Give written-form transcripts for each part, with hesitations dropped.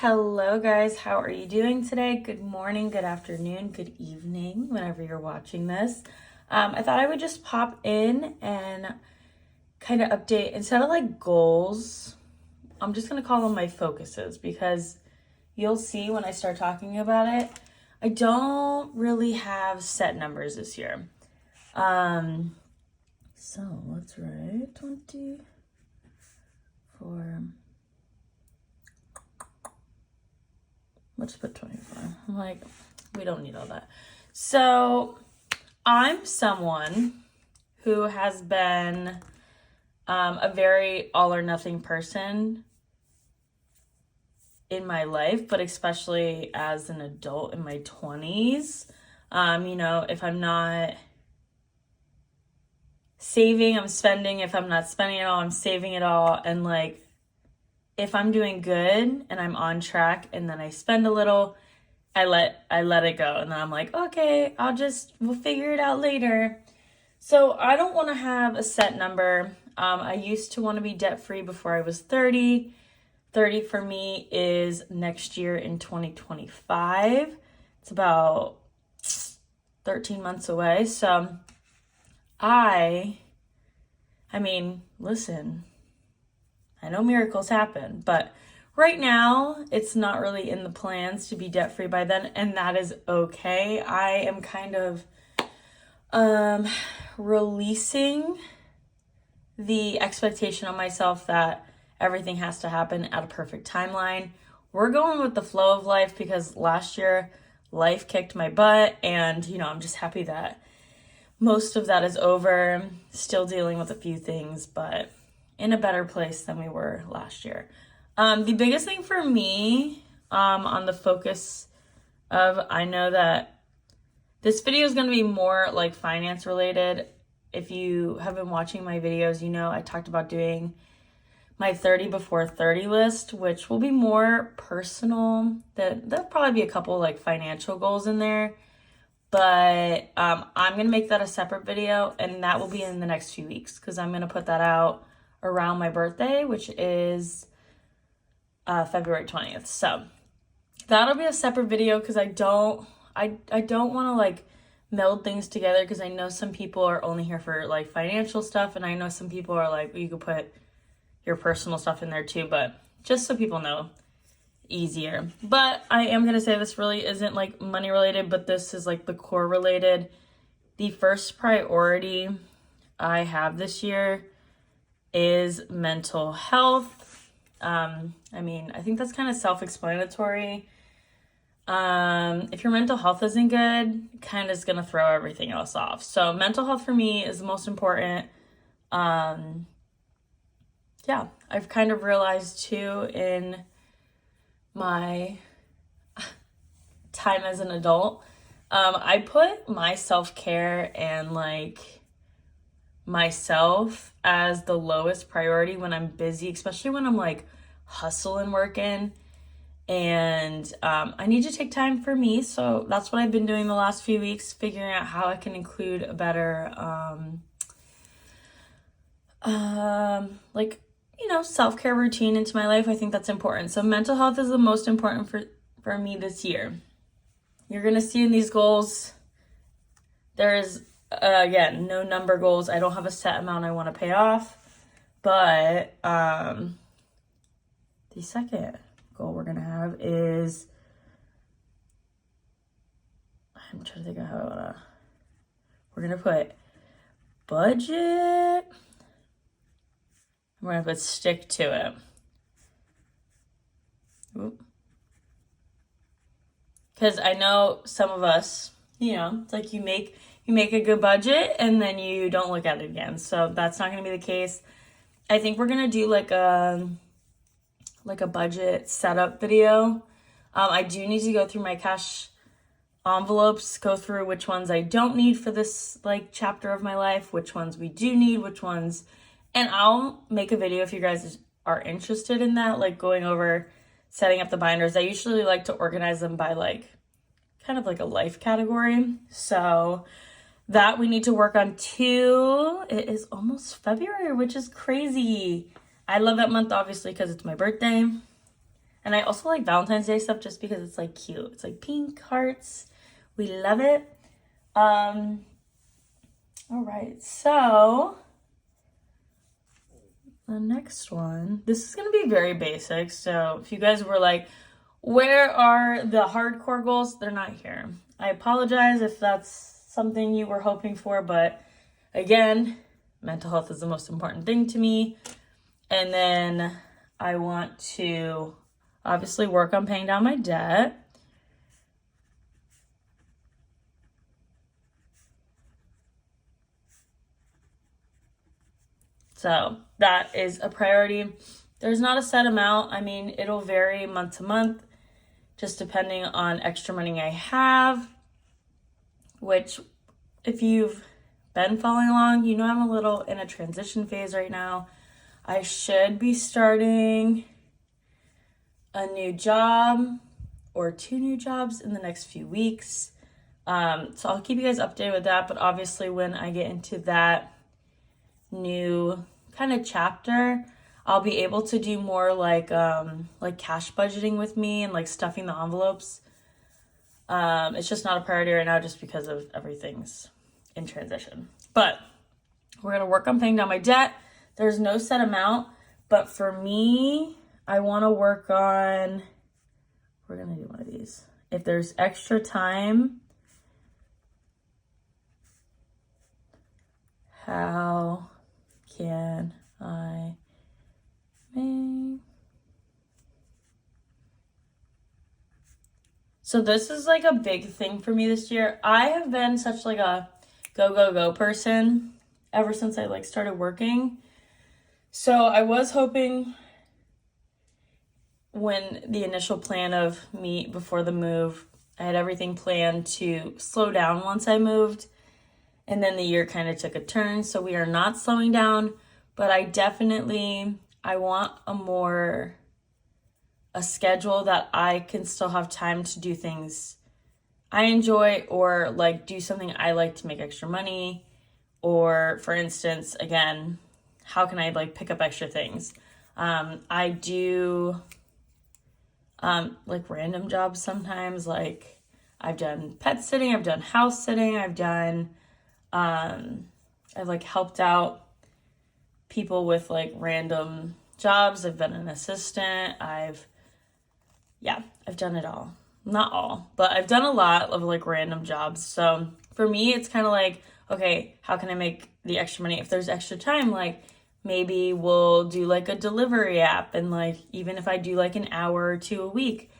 Hello, guys. How are you doing today? Good morning, good afternoon, good evening, whenever you're watching this. I thought I would just pop in and kind of update instead of like goals. I'm just going to call them my focuses because you'll see when I start talking about it, I don't really have set numbers this year. So let's write 24. Let's put 25. I'm like, we don't need all that. So I'm someone who has been a very all or nothing person in my life, but especially as an adult in my 20s. If I'm not saving, I'm spending. If I'm not spending it all, I'm saving it all. And like, if I'm doing good and I'm on track and then I spend a little, I let it go. And then I'm like, okay, we'll figure it out later. So I don't want to have a set number. I used to want to be debt free before I was 30. 30 for me is next year in 2025. It's about 13 months away. So I mean, listen, I know miracles happen, but right now it's not really in the plans to be debt free by then, and that is okay. I am kind of releasing the expectation on myself that everything has to happen at a perfect timeline. We're going with the flow of life because last year life kicked my butt, and I'm just happy that most of that is over. Still dealing with a few things, but in a better place than we were last year. The biggest thing for me on the focus of, I know that this video is going to be more like finance related. If you have been watching my videos, I talked about doing my 30 before 30 list, which will be more personal. There'll probably be a couple like financial goals in there, but I'm going to make that a separate video, and that will be in the next few weeks because I'm going to put that out around my birthday, which is February 20th. So that'll be a separate video because I don't want to like meld things together, because I know some people are only here for like financial stuff, and I know some people are like, well, you could put your personal stuff in there too, but just so people know, easier. But I am going to say this really isn't like money related, but this is like the core related. The first priority I have this year is mental health. I think that's kind of self-explanatory. If your mental health isn't good, kind of is going to throw everything else off. So mental health for me is the most important. I've kind of realized too in my time as an adult, I put my self-care and like myself as the lowest priority when I'm busy, especially when I'm like hustling working, and I need to take time for me. So that's what I've been doing the last few weeks, figuring out how I can include a better self-care routine into my life. I think that's important. So mental health is the most important for me this year. You're gonna see in these goals, there's again, no number goals. I don't have a set amount I want to pay off. But the second goal we're going to have is, I'm trying to think of how we're going to put budget. We're going to put stick to it. Because I know some of us, it's like you make a good budget and then you don't look at it again. So that's not going to be the case. I think we're going to do like a budget setup video. I do need to go through my cash envelopes, go through which ones I don't need for this like chapter of my life, which ones we do need, which ones, and I'll make a video if you guys are interested in that, like going over setting up the binders. I usually like to organize them by like kind of like a life category. So that we need to work on too. It is almost February, which is crazy. I love that month obviously because it's my birthday. And I also like Valentine's Day stuff just because it's like cute. It's like pink hearts. We love it. All right, so the next one, this is gonna be very basic. So if you guys were like, where are the hardcore goals? They're not here. I apologize if that's something you were hoping for, but again, mental health is the most important thing to me. And then I want to obviously work on paying down my debt. So that is a priority. There's not a set amount. I mean, it'll vary month to month, just depending on extra money I have, which if you've been following along, you know I'm a little in a transition phase right now. I should be starting a new job or 2 new jobs in the next few weeks. So I'll keep you guys updated with that, but obviously when I get into that new kind of chapter, I'll be able to do more like cash budgeting with me and like stuffing the envelopes. It's just not a priority right now just because of everything's in transition. But we're gonna work on paying down my debt. There's no set amount, but for me, I want to work on, we're gonna do one of these. If there's extra time, how can I make? So this is like a big thing for me this year. I have been such like a go, go, go person ever since I like started working. So I was hoping when the initial plan of me before the move, I had everything planned to slow down once I moved. And then the year kind of took a turn. So we are not slowing down, but I want a schedule that I can still have time to do things I enjoy or like do something I like to make extra money. Or for instance, again, how can I like pick up extra things? I do like random jobs sometimes. Like I've done pet sitting, I've done house sitting, I've like helped out people with like random jobs. I've been an assistant. I've done it all. Not all, but I've done a lot of like random jobs. So for me, it's kind of like, okay, how can I make the extra money? If there's extra time, like maybe we'll do like a delivery app. And like, even if I do like an hour or 2 a week,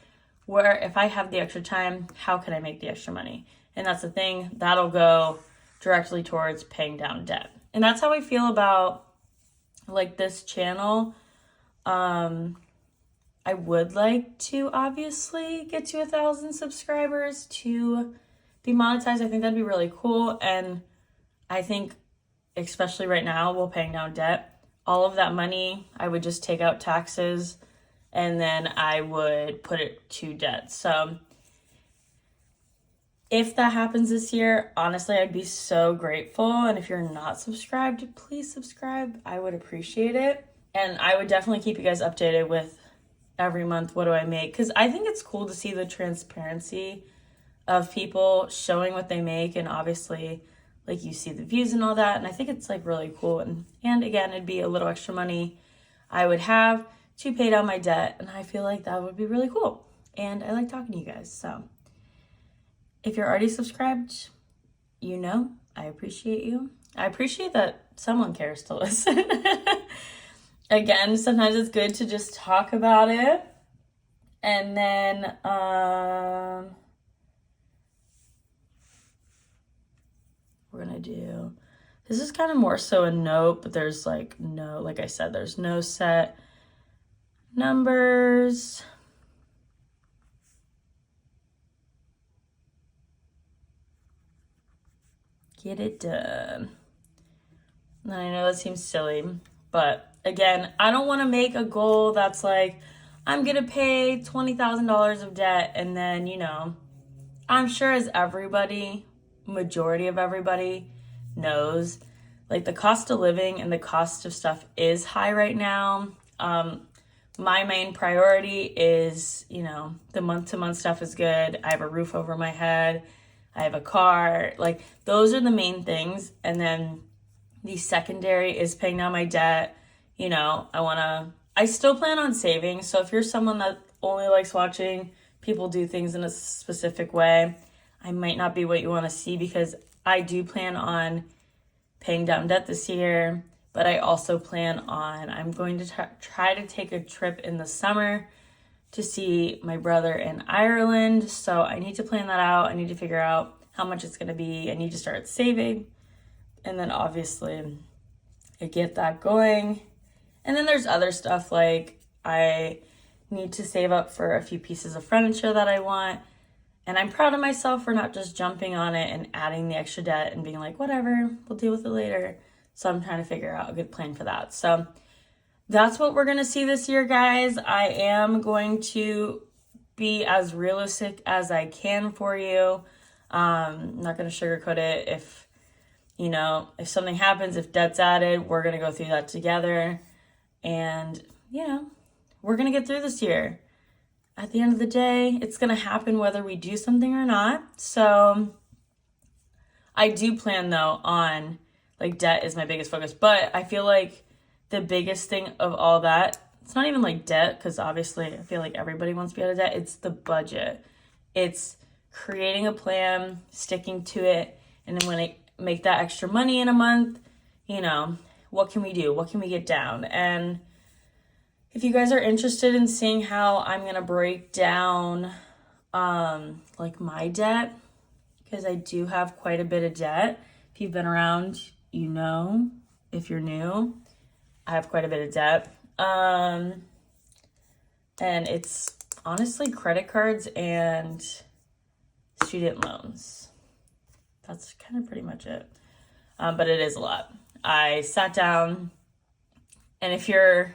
where if I have the extra time, how can I make the extra money? And that's the thing, that'll go directly towards paying down debt. And that's how I feel about like this channel. I would like to obviously get to 1,000 subscribers to be monetized. I think that'd be really cool. And I think, especially right now, while paying down debt, all of that money, I would just take out taxes and then I would put it to debt. So if that happens this year, honestly, I'd be so grateful. And if you're not subscribed, please subscribe. I would appreciate it. And I would definitely keep you guys updated with every month, what do I make? Because I think it's cool to see the transparency of people showing what they make. And obviously, like you see the views and all that. And I think it's like really cool. And again, it'd be a little extra money I would have to pay down my debt. And I feel like that would be really cool. And I like talking to you guys. So if you're already subscribed, you know, I appreciate you. I appreciate that someone cares to listen. Again, sometimes it's good to just talk about it. And then, we're gonna do, this is kind of more so a note, but there's like I said, there's no set numbers. Get it done. And I know that seems silly, but again, I don't want to make a goal that's like, I'm going to pay $20,000 of debt. And then, you know, I'm sure as everybody, majority of everybody knows, like the cost of living and the cost of stuff is high right now. my main priority is, the month-to-month stuff is good. I have a roof over my head. I have a car. Like, those are the main things. And then the secondary is paying down my debt. I still plan on saving. So if you're someone that only likes watching people do things in a specific way, I might not be what you want to see, because I do plan on paying down debt this year. But I also I'm going to try to take a trip in the summer to see my brother in Ireland. So I need to plan that out. I need to figure out how much it's going to be. I need to start saving. And then obviously I get that going. And then there's other stuff, like I need to save up for a few pieces of furniture that I want. And I'm proud of myself for not just jumping on it and adding the extra debt and being like, whatever, we'll deal with it later. So I'm trying to figure out a good plan for that. So that's what we're going to see this year, guys. I am going to be as realistic as I can for you. I'm not going to sugarcoat it. If something happens, if debt's added, we're going to go through that together. And, we're going to get through this year. At the end of the day, it's going to happen whether we do something or not. So I do plan, though, on, debt is my biggest focus. But I feel like the biggest thing of all that, it's not even debt, because obviously I feel like everybody wants to be out of debt. It's the budget. It's creating a plan, sticking to it. And then when I make that extra money in a month, what can we do? What can we get down? And if you guys are interested in seeing how I'm going to break down, my debt, because I do have quite a bit of debt. If you've been around, if you're new, I have quite a bit of debt. And it's honestly credit cards and student loans. That's kind of pretty much it. But it is a lot. I sat down, and if you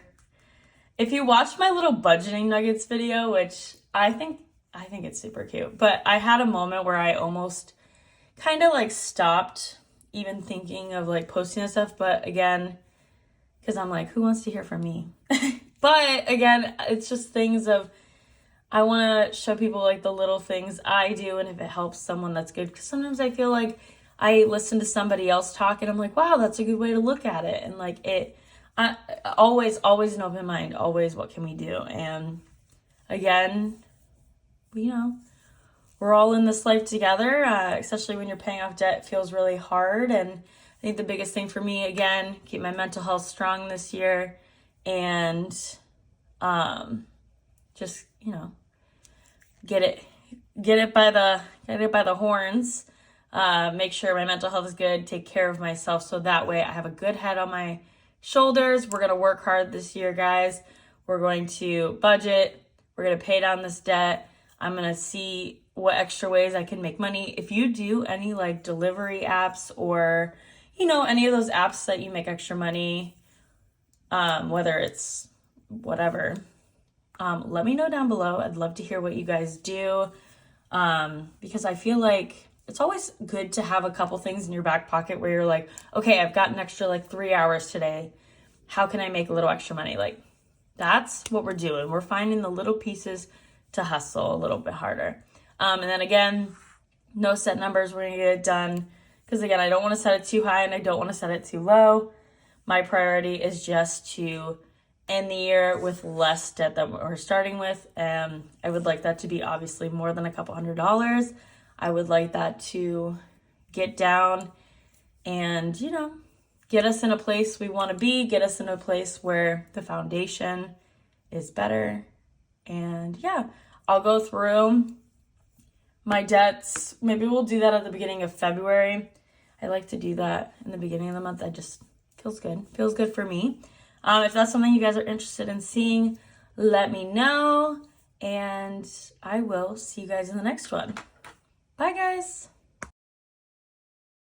watched my little budgeting nuggets video, which I think it's super cute, but I had a moment where I almost kind of stopped even thinking of posting and stuff. But again, because I'm like, who wants to hear from me? But again, it's just things of, I want to show people the little things I do, and if it helps someone, that's good. Because sometimes I feel like I listen to somebody else talk and I'm like, wow, that's a good way to look at it. And I always an open mind, always, what can we do? And again, we're all in this life together, especially when you're paying off debt. It feels really hard. And I think the biggest thing for me, again, keep my mental health strong this year, and just, get it by the horns. Make sure my mental health is good, take care of myself, so that way I have a good head on my shoulders. We're going to work hard this year, guys. We're going to budget. We're going to pay down this debt. I'm going to see what extra ways I can make money. If you do any delivery apps, or, any of those apps that you make extra money, whether it's whatever, let me know down below. I'd love to hear what you guys do. Because I feel like it's always good to have a couple things in your back pocket where you're like, okay, I've got an extra 3 hours today. How can I make a little extra money? That's what we're doing. We're finding the little pieces to hustle a little bit harder. And then again, no set numbers. We're going to get it done. Because again, I don't want to set it too high and I don't want to set it too low. My priority is just to end the year with less debt than we're starting with. I would like that to be obviously more than a couple $100s. I would like that to get down and, get us in a place we want to be, get us in a place where the foundation is better. And yeah, I'll go through my debts. Maybe we'll do that at the beginning of February. I like to do that in the beginning of the month. Feels good for me. If that's something you guys are interested in seeing, let me know. And I will see you guys in the next one. Bye, guys.